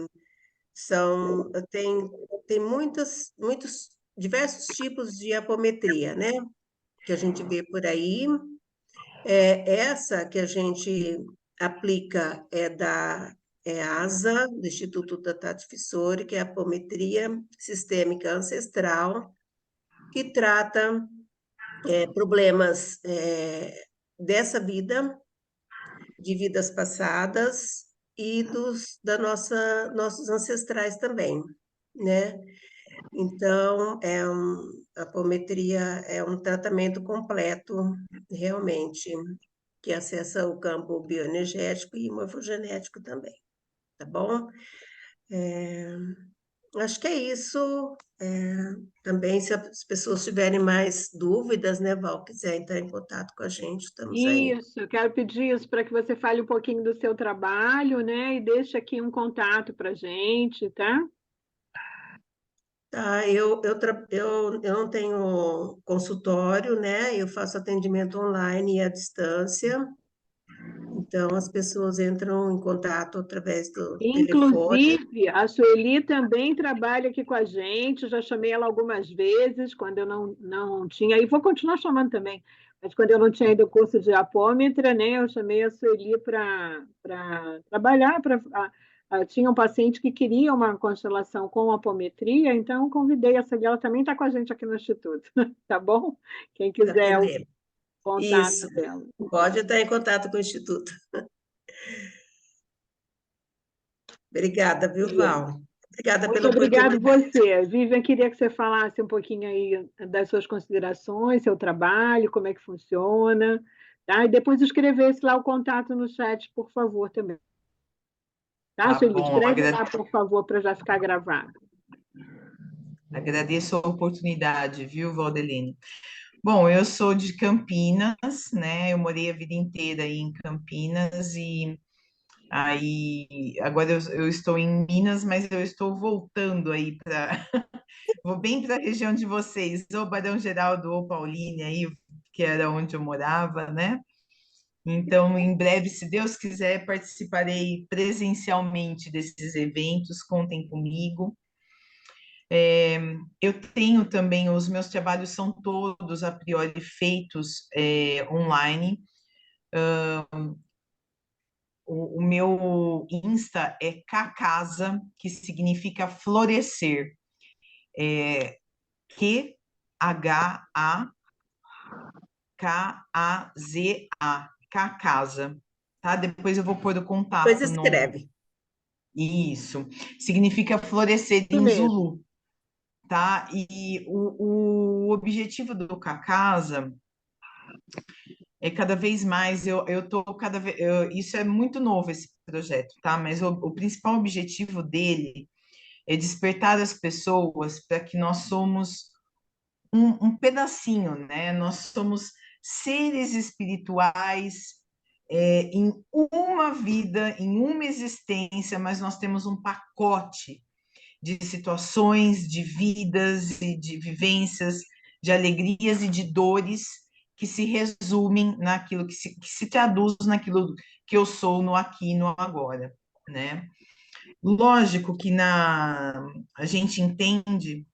tem muitos, diversos tipos de apometria, né? Que a gente vê por aí. Essa que a gente aplica é a ASA, do Instituto da Tati Fissori, que é a apometria sistêmica ancestral, que trata problemas dessa vida, de vidas passadas e nossos ancestrais também, né? Então, a apometria é um tratamento completo, realmente, que acessa o campo bioenergético e morfogenético também, tá bom? Acho que é isso. Também, se as pessoas tiverem mais dúvidas, né, Val, quiser entrar em contato com a gente, estamos aí. Isso, eu quero pedir isso para que você fale um pouquinho do seu trabalho, né? E deixe aqui um contato para a gente, tá? Tá, eu não tenho consultório, né? Eu faço atendimento online e à distância. Então, as pessoas entram em contato através do telefone. Inclusive, a Sueli também trabalha aqui com a gente, já chamei ela algumas vezes, quando eu não tinha, e vou continuar chamando também, mas quando eu não tinha ainda o curso de apômetra, né, eu chamei a Sueli para trabalhar, tinha um paciente que queria uma constelação com apometria, então convidei a Sueli, ela também está com a gente aqui no Instituto, tá bom? Quem quiser o Atender. contato Isso, dela. pode estar em contato com o Instituto. Obrigada, viu, Val? Obrigada Muito pela obrigado oportunidade. você. Vivian, queria que você falasse um pouquinho aí das suas considerações, seu trabalho, como é que funciona, tá? E depois escrevesse lá o contato no chat, por favor, também. Tá, Tá Sueli? bom, Escreve lá, por favor, para já ficar gravado. Agradeço a oportunidade, viu, Valdelene? Bom, eu sou de Campinas, né? Eu morei a vida inteira aí em Campinas e aí agora eu estou em Minas, mas eu estou voltando aí para vou bem para a região de vocês, ou Barão Geraldo ou Paulínia aí, que era onde eu morava, né? Então, em breve, se Deus quiser, participarei presencialmente desses eventos, contem comigo. Eu tenho também, os meus trabalhos são todos, a priori, feitos online. O meu Insta é Kkasa, que significa florescer. KkazA, Kkasa. Tá? Depois eu vou pôr o Depois contato no... escreve. Isso. Significa florescer Isso em mesmo. Zulu, tá? E o objetivo do Kkasa é cada vez mais, eu tô cada vez, isso é muito novo esse projeto, tá? Mas o principal objetivo dele é despertar as pessoas para que nós somos um pedacinho, né? Nós somos seres espirituais em uma vida, em uma existência, mas nós temos um pacote de situações, de vidas e de vivências, de alegrias e de dores que se resumem naquilo que se traduz naquilo que eu sou no aqui e no agora, né? Lógico que a gente entende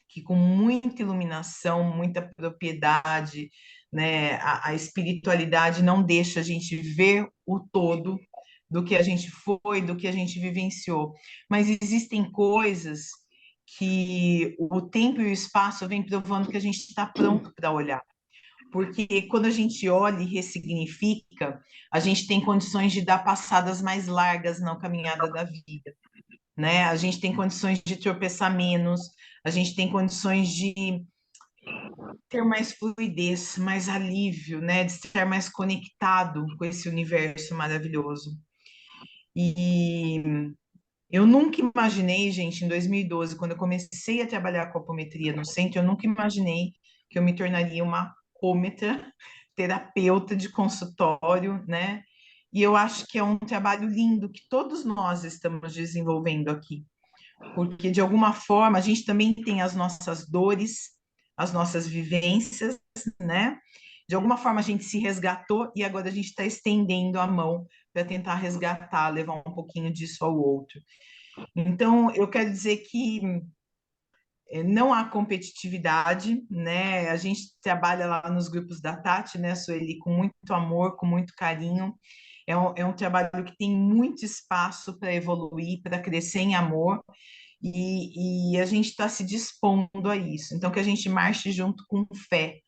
que com muita iluminação, muita propriedade, né, a espiritualidade não deixa a gente ver o todo do que a gente foi, do que a gente vivenciou. Mas existem coisas que o tempo e o espaço vêm provando que a gente está pronto para olhar. Porque quando a gente olha e ressignifica, a gente tem condições de dar passadas mais largas na caminhada da vida, né? A gente tem condições de tropeçar menos, a gente tem condições de ter mais fluidez, mais alívio, né? De estar mais conectado com esse universo maravilhoso. E eu nunca imaginei, gente, em 2012, quando eu comecei a trabalhar com apometria no centro, eu nunca imaginei que eu me tornaria uma apômetra, terapeuta de consultório, né? E eu acho que é um trabalho lindo que todos nós estamos desenvolvendo aqui, porque de alguma forma a gente também tem as nossas dores, as nossas vivências, né? De alguma forma a gente se resgatou e agora a gente está estendendo a mão para tentar resgatar, levar um pouquinho disso ao outro. Então, eu quero dizer que não há competitividade, né? A gente trabalha lá nos grupos da Tati, né, Sueli, com muito amor, com muito carinho. É um trabalho que tem muito espaço para evoluir, para crescer em amor, e a gente está se dispondo a isso. Então, que a gente marche junto com fé,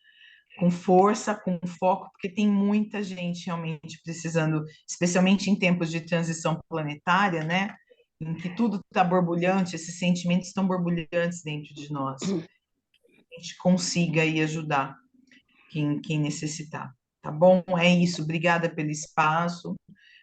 com força, com foco, porque tem muita gente realmente precisando, especialmente em tempos de transição planetária, né? Em que tudo está borbulhante, esses sentimentos estão borbulhantes dentro de nós. A gente consiga aí ajudar quem necessitar. Tá bom? É isso. Obrigada pelo espaço,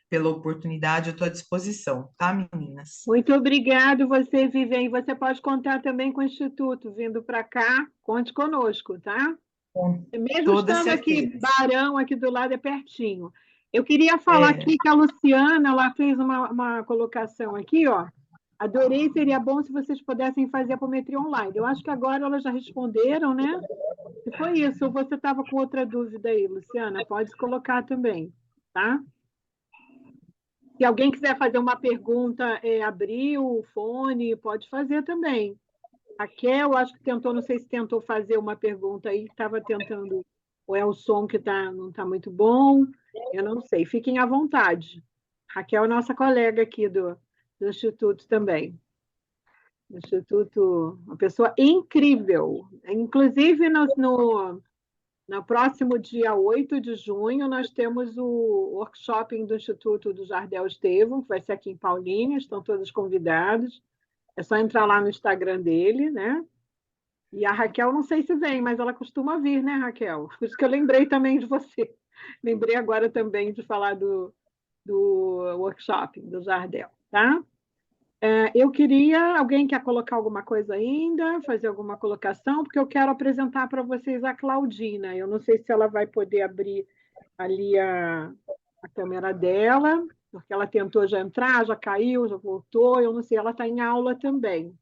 pela oportunidade. Eu estou à disposição, tá, meninas? Muito obrigado, você, Viviane. Você pode contar também com o Instituto, vindo para cá, conte conosco, tá? Com Mesmo toda estando aqui, certeza. Barão, aqui do lado é pertinho. Eu queria falar É. aqui que a Luciana, ela fez uma colocação aqui, ó. Adorei, seria bom se vocês pudessem fazer apometria online. Eu acho que agora elas já responderam, né? Se foi isso, ou você estava com outra dúvida aí, Luciana, pode colocar também, tá? Se alguém quiser fazer uma pergunta, abrir o fone, pode fazer também. Raquel, acho que tentou, não sei se tentou fazer uma pergunta aí, estava tentando, ou é o som que não está muito bom, eu não sei. Fiquem à vontade. Raquel é nossa colega aqui do Instituto também. O Instituto, uma pessoa incrível. Inclusive, no próximo dia 8 de junho, nós temos o workshop do Instituto do Jardel Estevão, que vai ser aqui em Paulínia, estão todos convidados. É só entrar lá no Instagram dele, né? E a Raquel, não sei se vem, mas ela costuma vir, né, Raquel? Por isso que eu lembrei também de você. Lembrei agora também de falar do workshop do Jardel, tá? Eu queria... Alguém quer colocar alguma coisa ainda? Fazer alguma colocação? Porque eu quero apresentar para vocês a Claudina. Eu não sei se ela vai poder abrir ali a câmera dela, porque ela tentou já entrar, já caiu, já voltou. Eu não sei, ela está em aula também.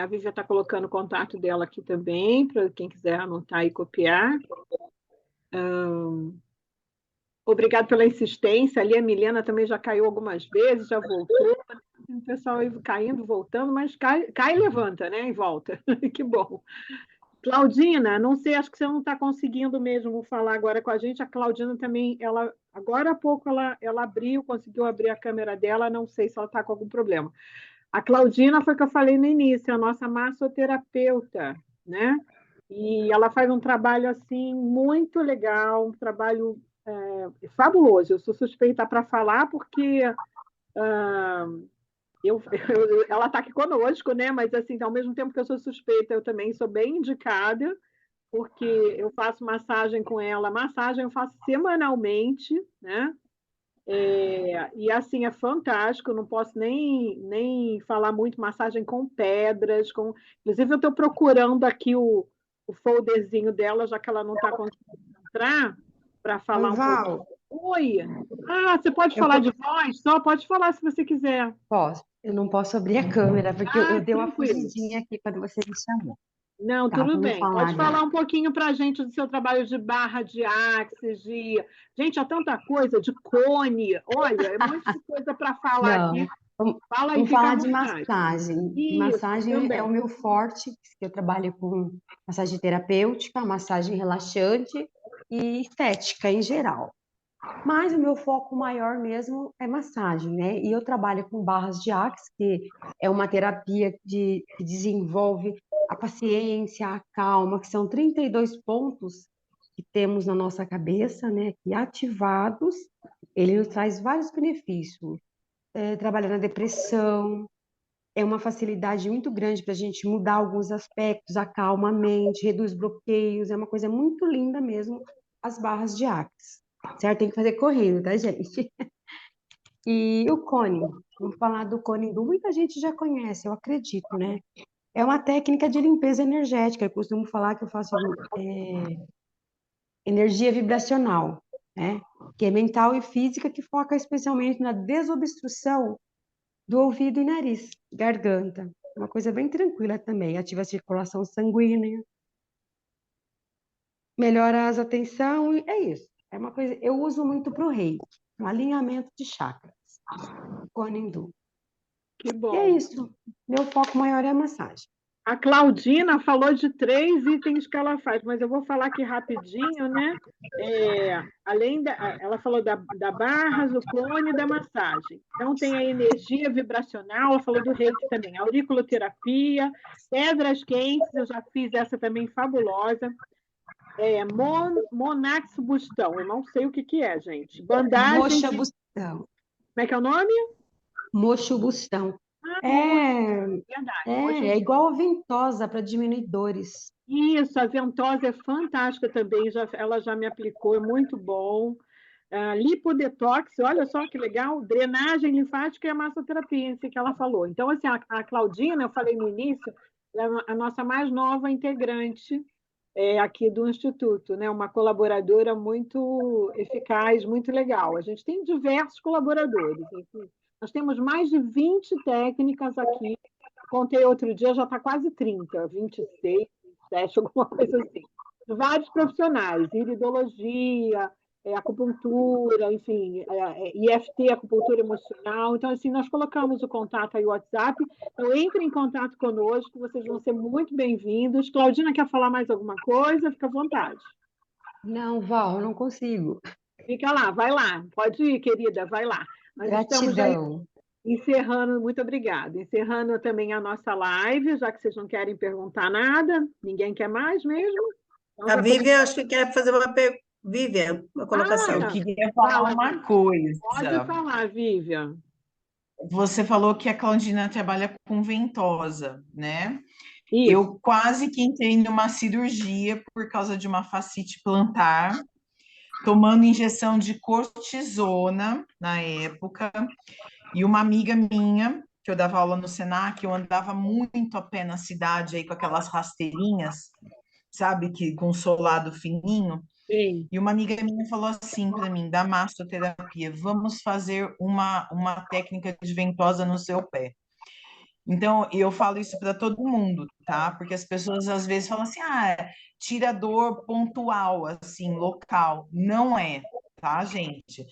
A Vivi está colocando o contato dela aqui também, para quem quiser anotar e copiar. Obrigado pela insistência. Ali a Milena também já caiu algumas vezes, já voltou. O pessoal aí caindo, voltando, mas cai e levanta, né? E volta. Que bom. Claudina, não sei, acho que você não está conseguindo mesmo falar agora com a gente. A Claudina também, agora há pouco ela conseguiu abrir a câmera dela, não sei se ela está com algum problema. A Claudina foi o que eu falei no início, a nossa massoterapeuta, né? E ela faz um trabalho assim muito legal, um trabalho fabuloso. Eu sou suspeita para falar porque ela está aqui conosco, né? Mas assim, ao mesmo tempo que eu sou suspeita, eu também sou bem indicada, porque eu faço massagem com ela. Massagem eu faço semanalmente, né? E assim, é fantástico, eu não posso nem falar muito, massagem com pedras, inclusive eu estou procurando aqui o folderzinho dela, já que ela não está conseguindo entrar, para falar um pouco. Oi! Você pode falar de voz? Só pode falar se você quiser. Posso. Eu não posso abrir a câmera, porque eu dei uma tranquilo. fugidinha aqui quando você me chamou. Não, Tá, tudo vamos bem. falar Pode agora. falar um pouquinho para a gente do seu trabalho de barra de axis, Gente, há tanta coisa, de cone. Olha, é muita coisa para falar Não, aqui. vamos, Fala aí, vamos fica à falar de vontade. massagem. Isso, Massagem também. é o meu forte, que eu trabalho com massagem terapêutica, massagem relaxante e estética em geral. Mas o meu foco maior mesmo é massagem, né? E eu trabalho com barras de axis, que é uma terapia que desenvolve a paciência, a calma, que são 32 pontos que temos na nossa cabeça, né? Que ativados, ele nos traz vários benefícios. Trabalha na depressão, é uma facilidade muito grande para a gente mudar alguns aspectos, acalma a mente, reduz bloqueios, é uma coisa muito linda mesmo, as barras de axis. Certo? Tem que fazer correndo, tá, gente? E o cone, vamos falar do cone Hindu, muita gente já conhece, eu acredito, né? É uma técnica de limpeza energética, eu costumo falar que eu faço energia vibracional, né? Que é mental e física, que foca especialmente na desobstrução do ouvido e nariz, garganta. Uma coisa bem tranquila também, ativa a circulação sanguínea, melhora a atenção, e é isso. É uma coisa, eu uso muito para o reiki, um alinhamento de chakras, cone Hindu. Que bom. E é isso. Meu foco maior é a massagem. A Claudina falou de 3 itens que ela faz, mas eu vou falar aqui rapidinho, né? Ela falou da barra, do cone e da massagem. Então, tem a energia vibracional, ela falou do reiki também, auriculoterapia, pedras quentes, eu já fiz essa também fabulosa. Monax Bustão, eu não sei o que é, gente. Bandagem. Moxa Bustão. Como é que é o nome? Mocho Bustão. Verdade. É igual a ventosa para diminuir dores. Isso, a ventosa é fantástica também, ela já me aplicou, é muito bom. Lipodetox, olha só que legal, drenagem linfática e a massoterapia, isso que ela falou. Então, assim, a Claudina, eu falei no início, ela é a nossa mais nova integrante aqui do Instituto, né? Uma colaboradora muito eficaz, muito legal. A gente tem diversos colaboradores, enfim. Nós temos mais de 20 técnicas aqui, contei outro dia, já está quase 30, 26, 27, alguma coisa assim. Vários profissionais, iridologia, acupuntura, enfim, IFT, acupuntura emocional. Então, assim, nós colocamos o contato aí, o WhatsApp. Então, entre em contato conosco, vocês vão ser muito bem-vindos. Claudina, quer falar mais alguma coisa? Fica à vontade. Não, Val, eu não consigo. Fica lá, vai lá. Pode ir, querida, vai lá. Nós estamos aí encerrando, muito obrigada. Encerrando também a nossa live, já que vocês não querem perguntar nada. Ninguém quer mais mesmo? Então, a Vivian, acho que quer fazer uma pergunta. Vivian, uma colocação. Eu queria falar uma coisa. Pode falar, Vivian. Você falou que a Claudina trabalha com ventosa, né? Isso. Eu quase que entrei numa cirurgia por causa de uma fascite plantar, tomando injeção de cortisona na época. E uma amiga minha, que eu dava aula no Senac, eu andava muito a pé na cidade aí com aquelas rasteirinhas, sabe, que com solado fininho. Sim. E uma amiga minha falou assim para mim, da massoterapia, vamos fazer uma técnica de ventosa no seu pé. Então, eu falo isso para todo mundo, tá? Porque as pessoas às vezes falam assim, tira dor pontual, assim, local. Não é, tá, gente?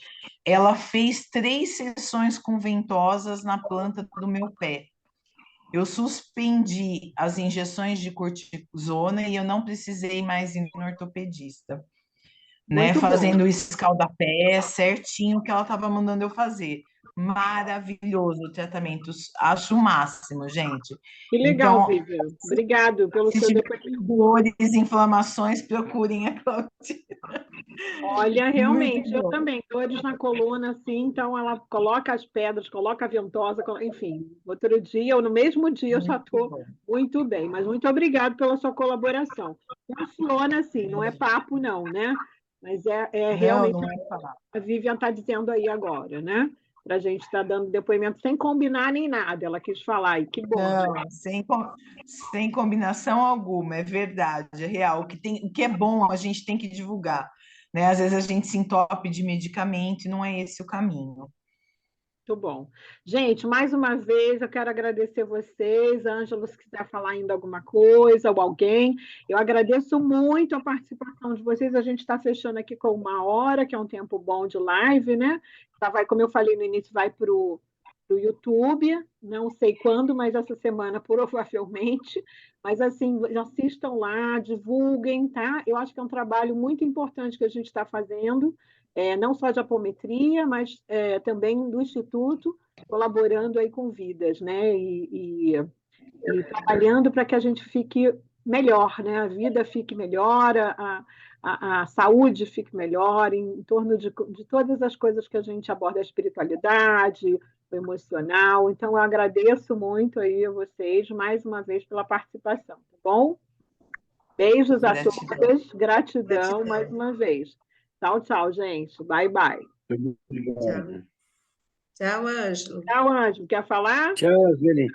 Ela fez 3 sessões com ventosas na planta do meu pé. Eu suspendi as injeções de cortisona e eu não precisei mais ir no ortopedista, né? Muito bom. Fazendo o escaldapé certinho que ela estava mandando eu fazer. Maravilhoso o tratamento, acho o máximo, gente. Que legal, Então, Vivian. Obrigado pelo se seu tiver depoimento. dores, inflamações, procurem a Claudine. Olha, Muito realmente, eu bom. também, dores na coluna, assim, então ela coloca as pedras, coloca a ventosa, enfim, outro dia, ou no mesmo dia, eu já Muito estou bom. muito bem, mas muito obrigado pela sua colaboração. Funciona assim, não é papo, não, né? Mas é Não, realmente não é falar. a Vivian está dizendo aí agora, né? Para a gente estar dando depoimento sem combinar nem nada, ela quis falar, e que bom. Não, sem combinação alguma, é verdade, é real. O que é bom, a gente tem que divulgar, né? Às vezes a gente se entope de medicamento e não é esse o caminho. Muito bom. Gente, mais uma vez eu quero agradecer vocês. Ângelo, se quiser falar ainda alguma coisa ou alguém, eu agradeço muito a participação de vocês. A gente está fechando aqui com 1 hora, que é um tempo bom de live, né? Já vai, como eu falei no início, vai para o YouTube, não sei quando, mas essa semana provavelmente. Mas assim, assistam lá, divulguem, tá? Eu acho que é um trabalho muito importante que a gente está fazendo não só de apometria, mas também do Instituto, colaborando aí com vidas, né? E trabalhando para que a gente fique melhor, né? A vida fique melhor, a saúde fique melhor, em torno de todas as coisas que a gente aborda, a espiritualidade, o emocional. Então, eu agradeço muito aí a vocês, mais uma vez, pela participação, tá bom? Beijos a Gratidão. todas, gratidão Gratidão. mais uma vez. Tchau, tchau, gente. Bye, bye. Obrigado. Tchau, Ângelo. Tchau, Ângelo. Quer falar? Tchau, Zeli.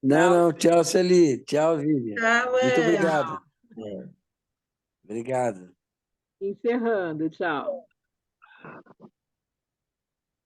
Não, Tchau. não, tchau, Celi. Tchau, Vivian. Tchau, Muito Ângelo. obrigado. É. Obrigado. Encerrando. Tchau.